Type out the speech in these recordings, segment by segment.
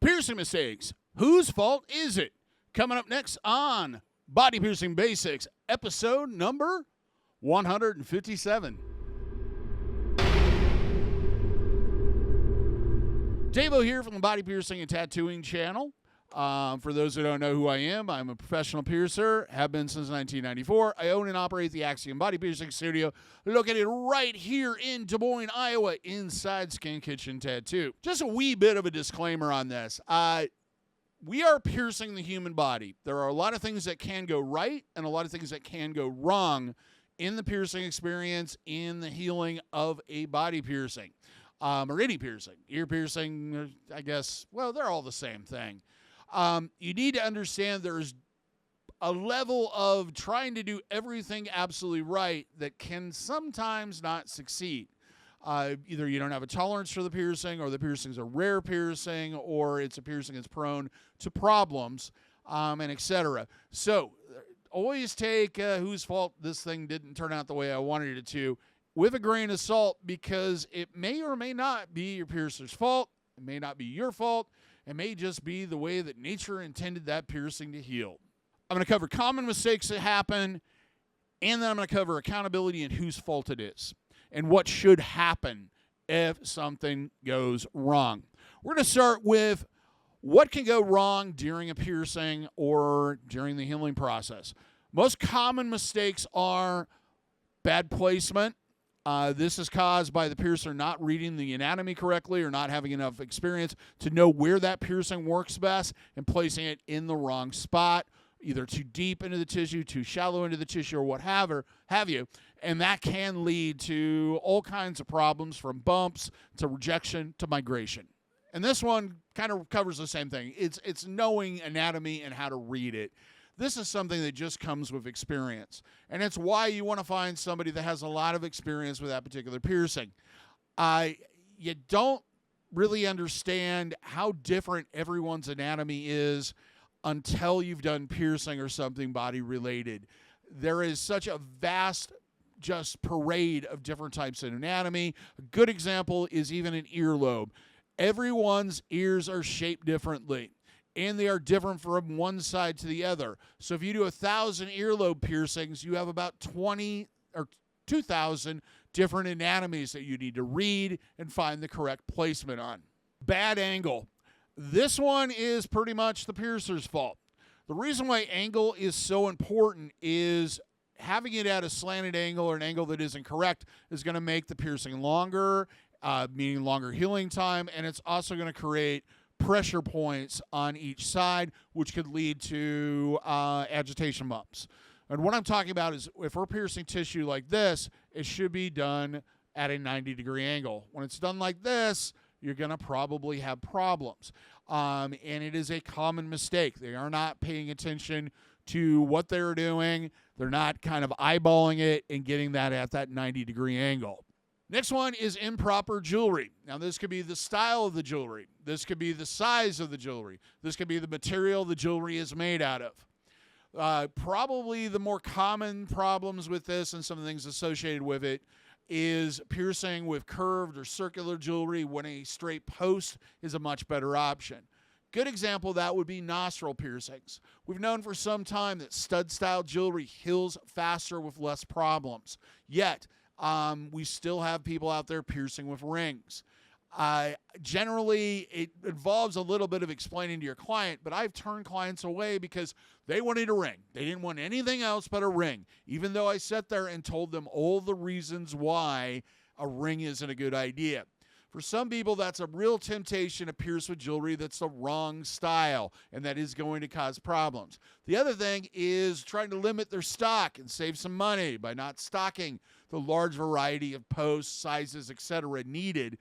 Piercing mistakes. Whose fault is it? Coming up next on Body Piercing Basics, episode number 157. DaVo here from the Body Piercing and Tattooing channel. For those who don't know who I am, I'm a professional piercer, have been since 1994. I own and operate the Axiom Body Piercing Studio, located right here in Des Moines, Iowa, inside Skin Kitchen Tattoo. Just a wee bit of a disclaimer on this. We are piercing the human body. There are a lot of things that can go right and a lot of things that can go wrong in the piercing experience, in the healing of a body piercing, or any piercing. Ear piercing, I guess, well, they're all the same thing. You need to understand there's a level of trying to do everything absolutely right that can sometimes not succeed. Either you don't have a tolerance for the piercing, or the piercing's a rare piercing, or it's a piercing that's prone to problems, and etc. So always take whose fault this thing didn't turn out the way I wanted it to with a grain of salt, because it may or may not be your piercer's fault. It may not be your fault. It may just be the way that nature intended that piercing to heal. I'm going to cover common mistakes that happen, and then I'm going to cover accountability and whose fault it is, and what should happen if something goes wrong. We're going to start with what can go wrong during a piercing or during the healing process. Most common mistakes are bad placement. This is caused by the piercer not reading the anatomy correctly or not having enough experience to know where that piercing works best and placing it in the wrong spot, either too deep into the tissue, too shallow into the tissue, or what have you. And that can lead to all kinds of problems, from bumps to rejection to migration. And this one kind of covers the same thing. It's knowing anatomy and how to read it. This is something that just comes with experience. And it's why you want to find somebody that has a lot of experience with that particular piercing. You don't really understand how different everyone's anatomy is until you've done piercing or something body related. There is such a vast just parade of different types of anatomy. A good example is even an earlobe. Everyone's ears are shaped differently, and they are different from one side to the other. So if you do 1,000 earlobe piercings, you have about 20 or 2,000 different anatomies that you need to read and find the correct placement on. Bad angle. This one is pretty much the piercer's fault. The reason why angle is so important is having it at a slanted angle or an angle that isn't correct is going to make the piercing longer, meaning longer healing time, and it's also going to create pressure points on each side, which could lead to agitation bumps. And what I'm talking about is if we're piercing tissue like this, it should be done at a 90-degree angle. When it's done like this, you're going to probably have problems. And it is a common mistake. They are not paying attention to what they're doing. They're not kind of eyeballing it and getting that at that 90-degree angle. Next one is improper jewelry. Now, this could be the style of the jewelry. This could be the size of the jewelry. This could be the material the jewelry is made out of. Probably the more common problems with this and some of the things associated with it is piercing with curved or circular jewelry when a straight post is a much better option. Good example of that would be nostril piercings. We've known for some time that stud-style jewelry heals faster with less problems. Yet, we still have people out there piercing with rings. Generally, it involves a little bit of explaining to your client, but I've turned clients away because they wanted a ring. They didn't want anything else but a ring, even though I sat there and told them all the reasons why a ring isn't a good idea. For some people, that's a real temptation to pierce with jewelry that's the wrong style, and that is going to cause problems. The other thing is trying to limit their stock and save some money by not stocking the large variety of posts, sizes, etc. needed,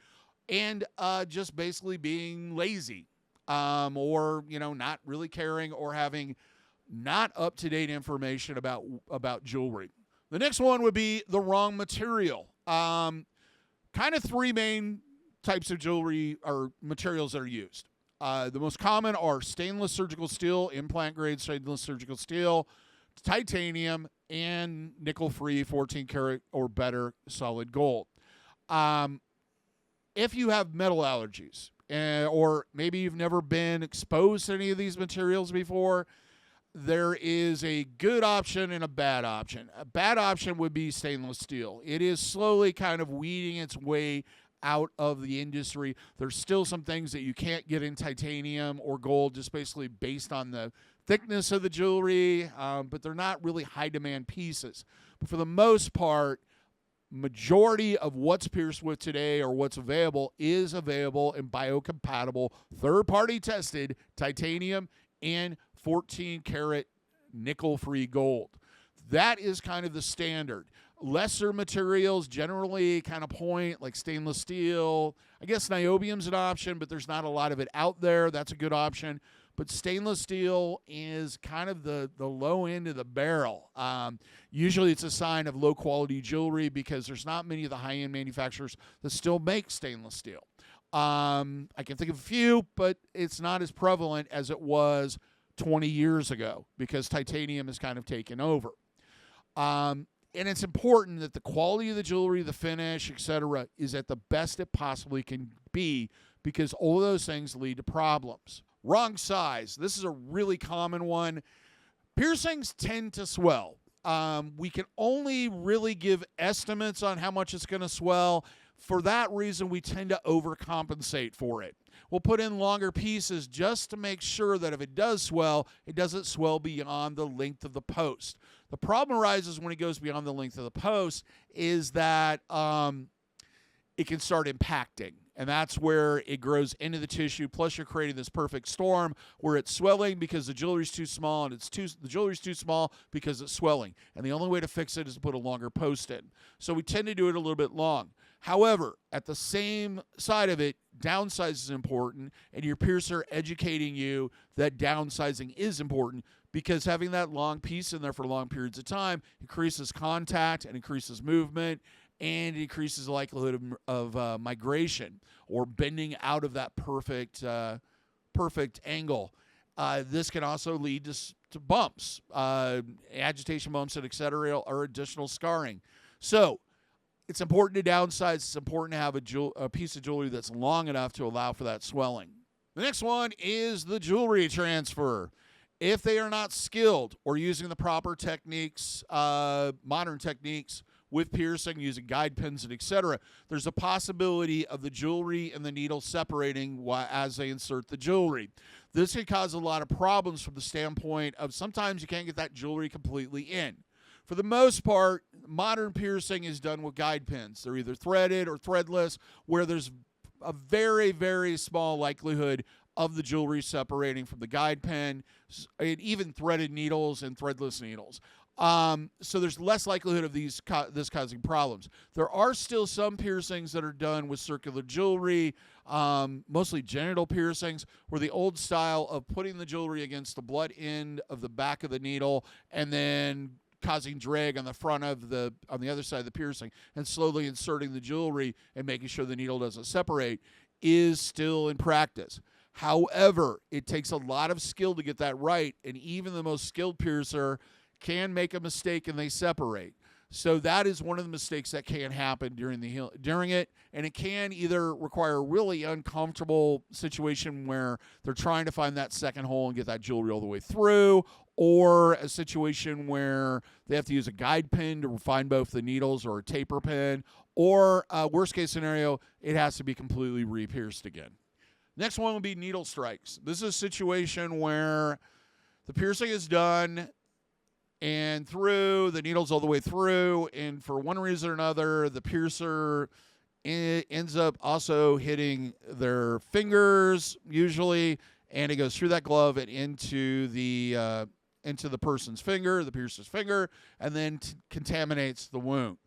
and just basically being lazy or not really caring or having not up-to-date information about jewelry. The next one would be the wrong material. Kind of three main types of jewelry or materials that are used. The most common are stainless surgical steel, implant-grade stainless surgical steel, titanium, and nickel-free 14-karat or better solid gold. If you have metal allergies, or maybe you've never been exposed to any of these materials before, there is a good option and a bad option. A bad option would be stainless steel. It is slowly kind of weeding its way out of the industry. There's still some things that you can't get in titanium or gold, just basically based on the thickness of the jewelry, but they're not really high demand pieces. But for the most part, majority of what's pierced with today or what's available is available in biocompatible, third-party tested titanium and 14-karat nickel-free gold. That is kind of the standard. Lesser materials generally kind of point, like stainless steel. I guess niobium's an option, but there's not a lot of it out there. That's a good option. But stainless steel is kind of the low end of the barrel. Usually it's a sign of low-quality jewelry because there's not many of the high-end manufacturers that still make stainless steel. I can think of a few, but it's not as prevalent as it was 20 years ago because titanium has kind of taken over. And it's important that the quality of the jewelry, the finish, etc., is at the best it possibly can be because all of those things lead to problems. Wrong size. This is a really common one. Piercings tend to swell. We can only really give estimates on how much it's going to swell. For that reason, we tend to overcompensate for it. We'll put in longer pieces just to make sure that if it does swell, it doesn't swell beyond the length of the post. The problem arises when it goes beyond the length of the post is that it can start impacting. And that's where it grows into the tissue. Plus, you're creating this perfect storm where it's swelling because the jewelry's too small, and the jewelry's too small because it's swelling. And the only way to fix it is to put a longer post in. So we tend to do it a little bit long. However, at the same side of it, downsize is important, and your piercer educating you that downsizing is important because having that long piece in there for long periods of time increases contact and increases movement, and it increases the likelihood of migration or bending out of that perfect angle. This can also lead to bumps, agitation bumps, and et cetera, or additional scarring. So it's important to downsize. It's important to have a piece of jewelry that's long enough to allow for that swelling. The next one is the jewelry transfer. If they are not skilled or using the proper techniques, modern techniques, with piercing, using guide pins, and etc., there's a possibility of the jewelry and the needle separating as they insert the jewelry. This can cause a lot of problems from the standpoint of sometimes you can't get that jewelry completely in. For the most part, modern piercing is done with guide pins. They're either threaded or threadless, where there's a very, very small likelihood of the jewelry separating from the guide pin, and even threaded needles and threadless needles. So there's less likelihood of this causing problems. There are still some piercings that are done with circular jewelry, mostly genital piercings, where the old style of putting the jewelry against the blunt end of the back of the needle and then causing drag on the other side of the piercing and slowly inserting the jewelry and making sure the needle doesn't separate is still in practice. However, it takes a lot of skill to get that right, and even the most skilled piercer can make a mistake and they separate. So that is one of the mistakes that can happen during it, and it can either require a really uncomfortable situation where they're trying to find that second hole and get that jewelry all the way through, or a situation where they have to use a guide pin to find both the needles or a taper pin, or worst case scenario, it has to be completely re-pierced again. Next one would be needle strikes. This is a situation where the piercing is done and through, the needle's all the way through, and for one reason or another, the piercer ends up also hitting their fingers, usually, and it goes through that glove and into the person's finger, the piercer's finger, and then contaminates the wound.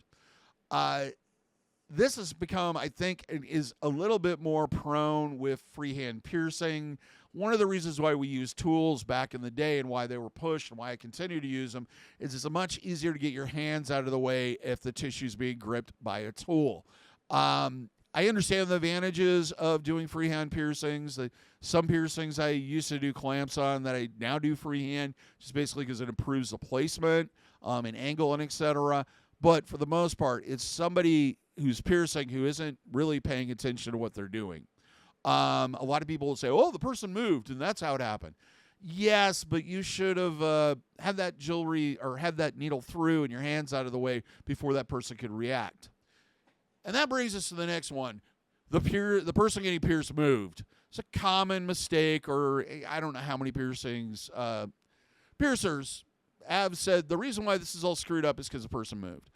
This has become, I think, is a little bit more prone with freehand piercing. One of the reasons why we used tools back in the day and why they were pushed and why I continue to use them is it's much easier to get your hands out of the way if the tissue's being gripped by a tool. I understand the advantages of doing freehand piercings. Some piercings I used to do clamps on that I now do freehand, just basically because it improves the placement and angle and etc. But for the most part, it's somebody who's piercing who isn't really paying attention to what they're doing. A lot of people will say, oh, the person moved, and that's how it happened. Yes, but you should have had that jewelry or had that needle through and your hands out of the way before that person could react. And that brings us to the next one. The person getting pierced moved. It's a common mistake, or I don't know how many piercers have said the reason why this is all screwed up is because the person moved.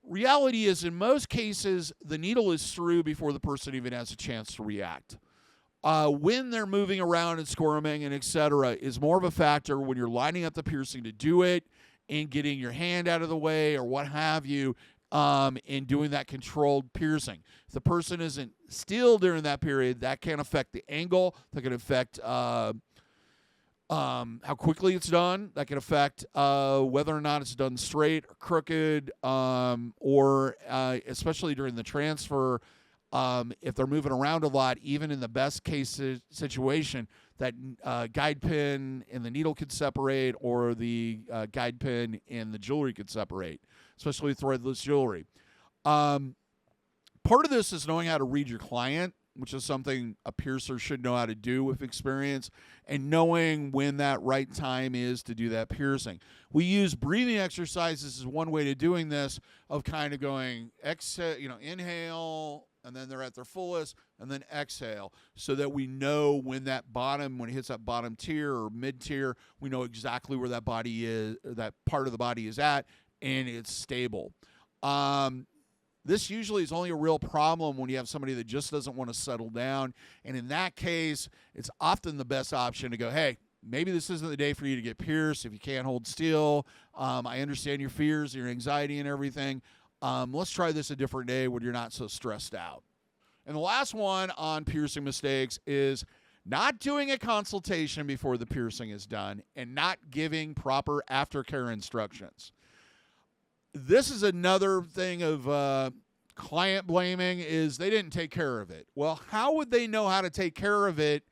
Reality is, in most cases, the needle is through before the person even has a chance to react. When they're moving around and squirming and etc. is more of a factor when you're lining up the piercing to do it and getting your hand out of the way or what have you, in doing that controlled piercing. If the person isn't still during that period, that can affect the angle, that can affect how quickly it's done, that can affect whether or not it's done straight or crooked, or especially during the transfer, if they're moving around a lot, even in the best case situation, that guide pin and the needle could separate, or the guide pin and the jewelry could separate, especially threadless jewelry. Part of this is knowing how to read your client, which is something a piercer should know how to do with experience, and knowing when that right time is to do that piercing. We use breathing exercises as one way to doing this, of kind of going inhale, and then they're at their fullest, and then exhale, so that we know when it hits that bottom tier or mid tier, we know exactly where that body is, that part of the body is at, and it's stable. This usually is only a real problem when you have somebody that just doesn't want to settle down. And in that case, it's often the best option to go, hey, maybe this isn't the day for you to get pierced if you can't hold still. I understand your fears, your anxiety and everything. Let's try this a different day when you're not so stressed out. And the last one on piercing mistakes is not doing a consultation before the piercing is done and not giving proper aftercare instructions. This is another thing of client blaming, is they didn't take care of it. Well, how would they know how to take care of it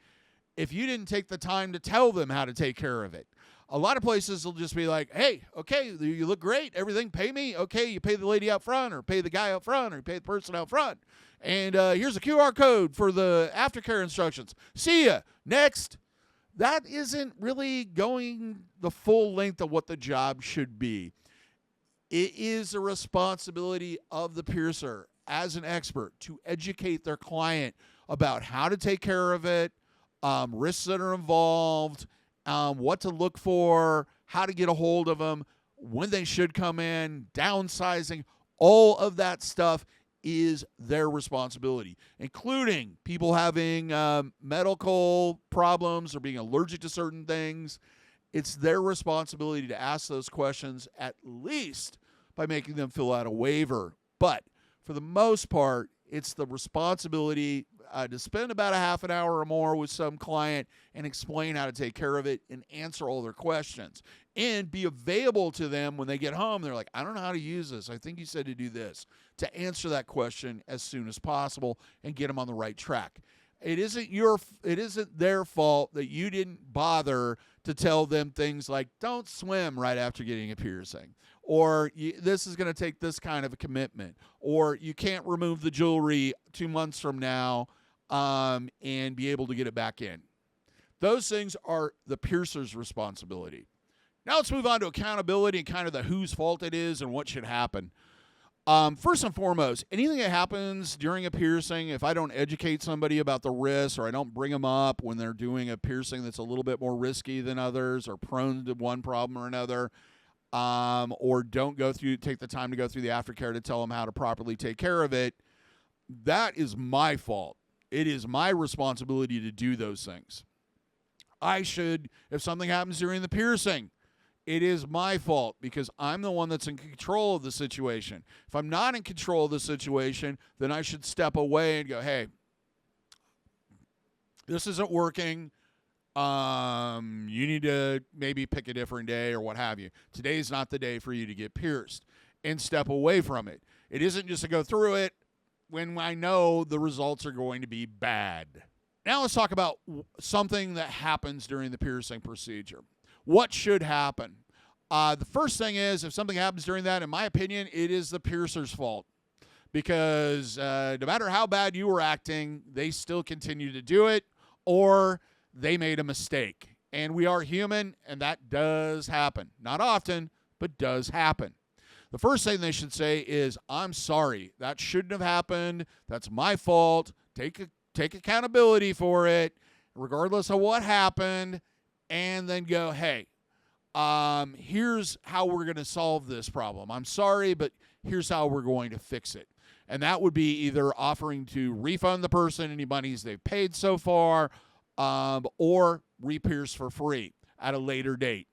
if you didn't take the time to tell them how to take care of it? A lot of places will just be like, hey, okay, you look great, everything, pay me. Okay, you pay the lady out front, or pay the guy out front, or you pay the person out front. And here's a QR code for the aftercare instructions. See ya. Next. That isn't really going the full length of what the job should be. It is a responsibility of the piercer as an expert to educate their client about how to take care of it, risks that are involved, what to look for, how to get a hold of them, when they should come in, downsizing. All of that stuff is their responsibility, including people having medical problems or being allergic to certain things. It's their responsibility to ask those questions, at least by making them fill out a waiver. But for the most part, it's the responsibility to spend about a half an hour or more with some client and explain how to take care of it and answer all their questions. And be available to them when they get home. They're like, I don't know how to use this. I think you said to do this. To answer that question as soon as possible and get them on the right track. It isn't their fault that you didn't bother to tell them things like, don't swim right after getting a piercing, or this is going to take this kind of a commitment, or you can't remove the jewelry 2 months from now and be able to get it back in. Those things are the piercer's responsibility. Now let's move on to accountability and kind of the whose fault it is and what should happen. First and foremost, anything that happens during a piercing, if I don't educate somebody about the risks, or I don't bring them up when they're doing a piercing that's a little bit more risky than others, or prone to one problem or another, or don't take the time to go through the aftercare to tell them how to properly take care of it, that is my fault. It is my responsibility to do those things. If something happens during the piercing, it is my fault because I'm the one that's in control of the situation. If I'm not in control of the situation, then I should step away and go, hey, this isn't working. You need to maybe pick a different day or what have you. Today's not the day for you to get pierced, and step away from it. It isn't just to go through it when I know the results are going to be bad. Now let's talk about something that happens during the piercing procedure. What should happen? The first thing is, if something happens during that, in my opinion, it is the piercer's fault. because no matter how bad you were acting, they still continue to do it, or they made a mistake. And we are human, and that does happen. Not often, but does happen. The first thing they should say is, I'm sorry. That shouldn't have happened. That's my fault. Take accountability for it, regardless of what happened, and then go, hey, here's how we're going to solve this problem. I'm sorry, but here's how we're going to fix it. And that would be either offering to refund the person any monies they've paid so far, or re-pierce for free at a later date.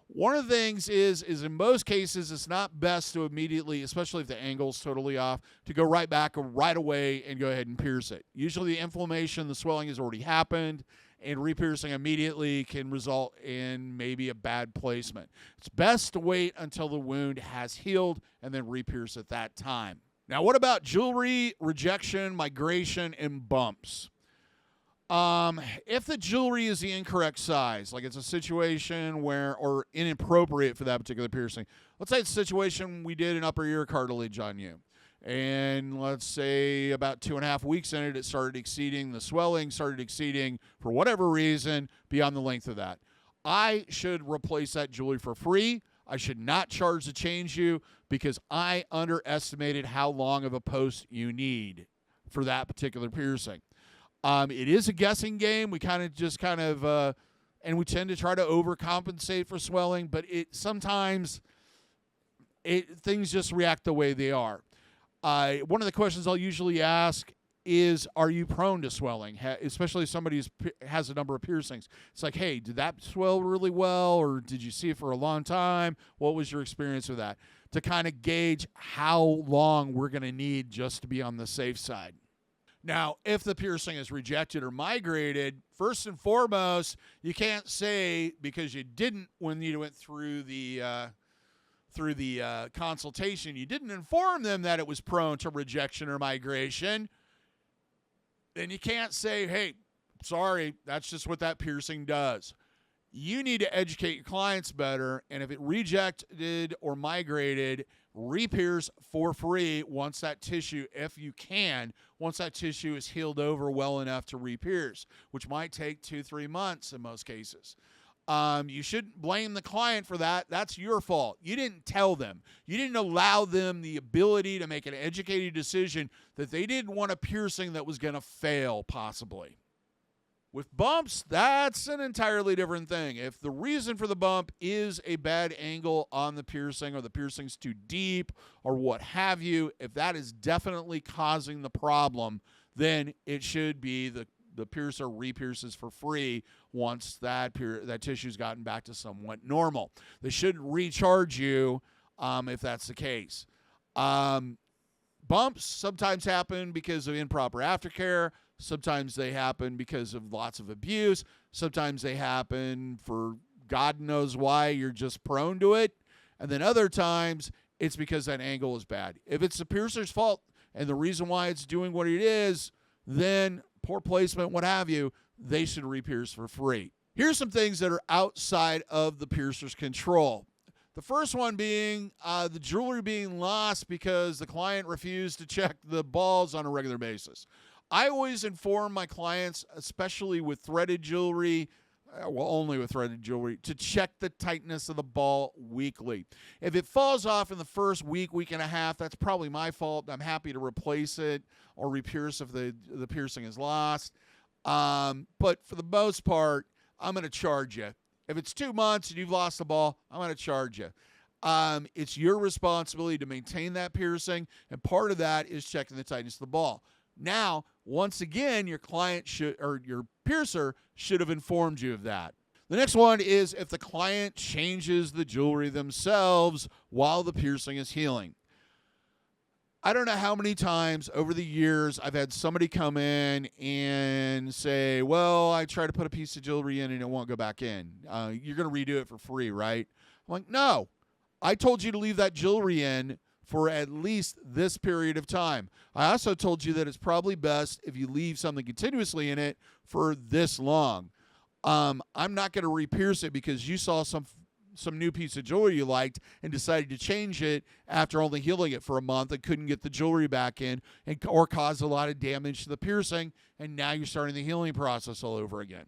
One of the things is in most cases, it's not best to immediately, especially if the angle's totally off, to go right back right away and go ahead and pierce it. Usually the inflammation, the swelling has already happened, and re-piercing immediately can result in maybe a bad placement. It's best to wait until the wound has healed and then re-pierce at that time. Now, what about jewelry, rejection, migration, and bumps? If the jewelry is the incorrect size, like it's a situation where, or inappropriate for that particular piercing, let's say it's a situation we did an upper ear cartilage on you, and let's say about 2.5 weeks in it, it started exceeding, the swelling started exceeding, for whatever reason, beyond the length of that. I should replace that jewelry for free. I should not charge to change you because I underestimated how long of a post you need for that particular piercing. It is a guessing game. We and we tend to try to overcompensate for swelling, but sometimes things just react the way they are. One of the questions I'll usually ask is, are you prone to swelling? Especially if somebody has a number of piercings. It's like, hey, did that swell really well, or did you see it for a long time? What was your experience with that? To kind of gauge how long we're going to need just to be on the safe side. Now, if the piercing is rejected or migrated, first and foremost, you can't say because you didn't, when you went through the consultation, you didn't inform them that it was prone to rejection or migration. Then you can't say, hey, sorry, that's just what that piercing does. You need to educate your clients better, and if it rejected or migrated, re-pierce for free once that tissue, if you can, once that tissue is healed over well enough to re-pierce, which might take 2-3 months in most cases. You shouldn't blame the client for that. That's your fault. You didn't tell them. You didn't allow them the ability to make an educated decision that they didn't want a piercing that was going to fail, possibly. With bumps, that's an entirely different thing. If the reason for the bump is a bad angle on the piercing, or the piercing's too deep, or what have you, if that is definitely causing the problem, then it should be the piercer re-pierces for free once that tissue's gotten back to somewhat normal. They shouldn't recharge you if that's the case. Bumps sometimes happen because of improper aftercare. Sometimes they happen because of lots of abuse. Sometimes they happen for God knows why, you're just prone to it. And then other times, it's because that angle is bad. If it's the piercer's fault and the reason why it's doing what it is, then poor placement, what have you, they should re-pierce for free. Here's some things that are outside of the piercer's control. The first one being the jewelry being lost because the client refused to check the balls on a regular basis. I always inform my clients, especially with threaded jewelry, only with threaded jewelry, to check the tightness of the ball weekly. If it falls off in the first week and a half, that's probably my fault. I'm happy to replace it or re-pierce if the piercing is lost. But for the most part, I'm going to charge you. If it's 2 months and you've lost the ball, I'm going to charge you. It's your responsibility to maintain that piercing, and part of that is checking the tightness of the ball. Now, once again, your client your piercer should have informed you of that. The next one is if the client changes the jewelry themselves while the piercing is healing. I don't know how many times over the years I've had somebody come in and say, well, I tried to put a piece of jewelry in and it won't go back in. You're going to redo it for free, right? I'm like, no. I told you to leave that jewelry in for at least this period of time. I also told you that it's probably best if you leave something continuously in it for this long. I'm not going to re-pierce it because you saw some some new piece of jewelry you liked and decided to change it after only healing it for a month and couldn't get the jewelry back in, or caused a lot of damage to the piercing, and now you're starting the healing process all over again.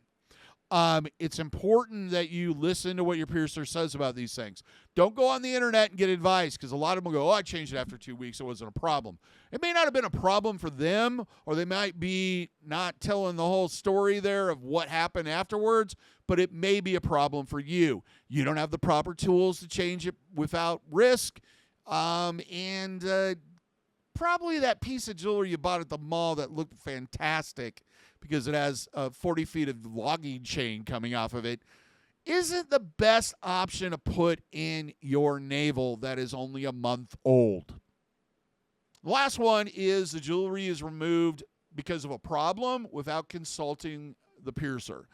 It's important that you listen to what your piercer says about these things. Don't go on the internet and get advice, because a lot of them will go, oh, I changed it after 2 weeks. It wasn't a problem. It may not have been a problem for them, or they might be not telling the whole story there of what happened afterwards, but it may be a problem for you. You don't have the proper tools to change it without risk, and probably that piece of jewelry you bought at the mall that looked fantastic because it has 40 feet of logging chain coming off of it, isn't the best option to put in your navel that is only a month old. The last one is the jewelry is removed because of a problem without consulting the piercer.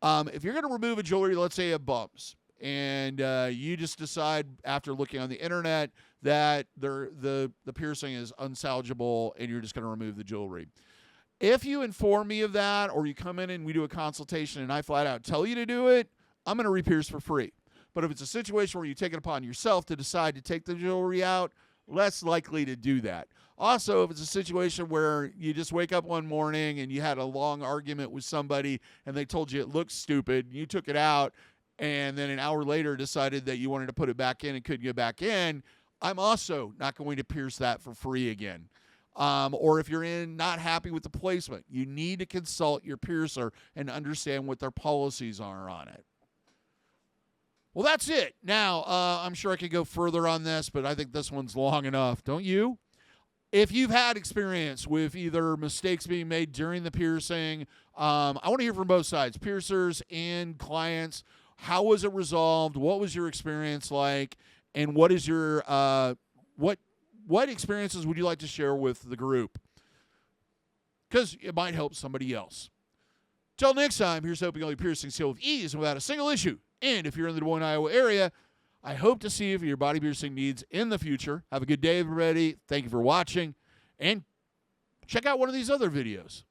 If you're going to remove a jewelry, let's say it bumps, and you just decide after looking on the internet that the piercing is unsalvageable and you're just going to remove the jewelry. If you inform me of that, or you come in and we do a consultation and I flat out tell you to do it, I'm going to re-pierce for free. But if it's a situation where you take it upon yourself to decide to take the jewelry out, less likely to do that. Also, if it's a situation where you just wake up one morning and you had a long argument with somebody and they told you it looked stupid, and you took it out, and then an hour later decided that you wanted to put it back in and couldn't get back in, I'm also not going to pierce that for free again. Or if you're not happy with the placement, you need to consult your piercer and understand what their policies are on it. Well, that's it. Now, I'm sure I could go further on this, but I think this one's long enough, don't you? If you've had experience with either mistakes being made during the piercing, I want to hear from both sides, piercers and clients. How was it resolved? What was your experience like? And what is your what experiences would you like to share with the group? Because it might help somebody else. Till next time, here's hoping all your piercings heal with ease and without a single issue. And if you're in the Des Moines, Iowa area, I hope to see you for your body piercing needs in the future. Have a good day, everybody. Thank you for watching. And check out one of these other videos.